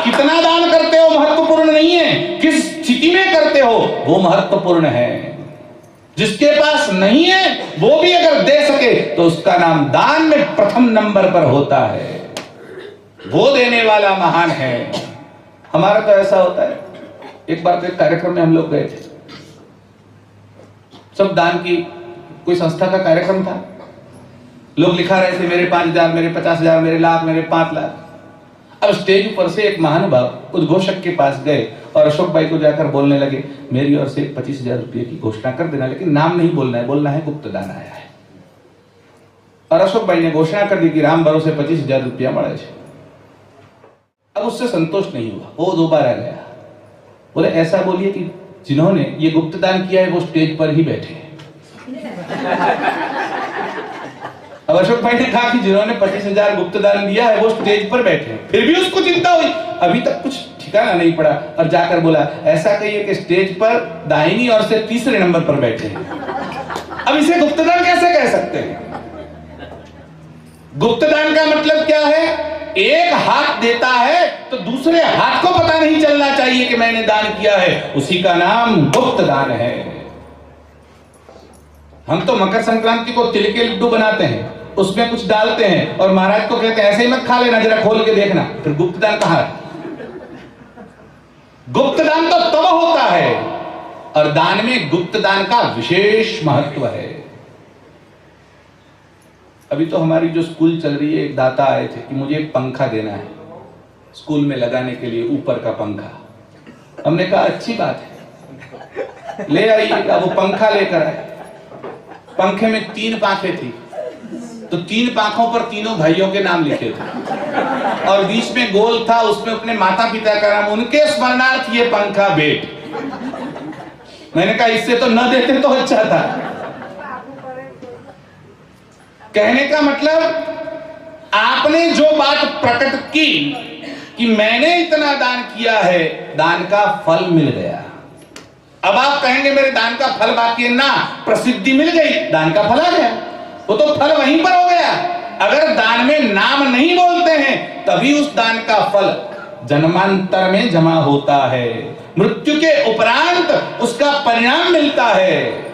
आप कितना दान करते हो महत्वपूर्ण नहीं है, किस स्थिति में करते हो वो महत्वपूर्ण है। जिसके पास नहीं है वो भी अगर दे सके तो उसका नाम दान में प्रथम नंबर पर होता है, वो देने वाला महान है। हमारा तो ऐसा होता है। एक बार तो एक कार्यक्रम में हम लोग गए थे, सब दान की कोई संस्था का कार्यक्रम था। लोग लिखा रहे थे मेरे 5,000, मेरे 50,000, मेरे लाख, मेरे 5 लाख। अब स्टेज पर से एक महानुभाव उद्घोषक के पास गए और अशोक भाई को जाकर बोलने लगे, मेरी ओर से 25,000 रुपये की घोषणा कर देना, लेकिन नाम नहीं बोलना है, बोलना है गुप्त दान आया है। और अशोक भाई ने घोषणा कर दी कि राम भरोसे 25,000 रुपया મળે છે। अब उससे संतोष नहीं हुआ, वो दोबारा गया, बोले ऐसा बोलिए कि जिन्होंने ये गुप्त दान किया है वो स्टेज पर ही बैठे हैं। अब अशोक भाई ने कहा कि जिन्होंने 25,000 गुप्त दान दिया है वो स्टेज पर बैठे हैं। फिर भी उसको चिंता हुई, अभी तक कुछ ठिकाना नहीं पड़ा, और जाकर बोला ऐसा कहिए कि स्टेज पर दाहिनी ओर से तीसरे नंबर पर बैठे हैं। अब इसे गुप्त दान कैसे कह सकते हैं? गुप्त दान का मतलब क्या है? एक हाथ देता है तो दूसरे हाथ को पता नहीं चलना चाहिए कि मैंने दान किया है, उसी का नाम गुप्त दान है। हम तो मकर संक्रांति को तिल के लड्डू बनाते हैं, उसमें कुछ डालते हैं और महाराज को कहते हैं ऐसे ही मत खा लेना, जरा खोल के देखना। फिर गुप्त दान कहां है? गुप्त दान तो तब होता है, और दान में गुप्त दान का विशेष महत्व है। अभी तो हमारी जो स्कूल चल रही है, एक दाता आए थे कि मुझे एक पंखा देना है स्कूल में लगाने के लिए, ऊपर का पंखा। हमने कहा अच्छी बात है, ले आइएगा। वो पंखा लेकर आए। पंखे में 3 पांखें थी, तो 3 पांखों पर तीनों भाइयों के नाम लिखे थे, और बीच में गोल था, उसमें अपने माता पिता का नाम, उनके स्मरणार्थ ये पंखा भेंट। मैंने कहा इससे तो न देते तो अच्छा था। कहने का मतलब आपने जो बात प्रकट की कि मैंने इतना दान किया है, दान का फल मिल गया। अब आप कहेंगे मेरे दान का फल बाकी है ना, प्रसिद्धि मिल गई, दान का फल आ गया, वो तो फल वहीं पर हो गया। अगर दान में नाम नहीं बोलते हैं तभी उस दान का फल जन्मांतर में जमा होता है, मृत्यु के उपरांत उसका परिणाम मिलता है।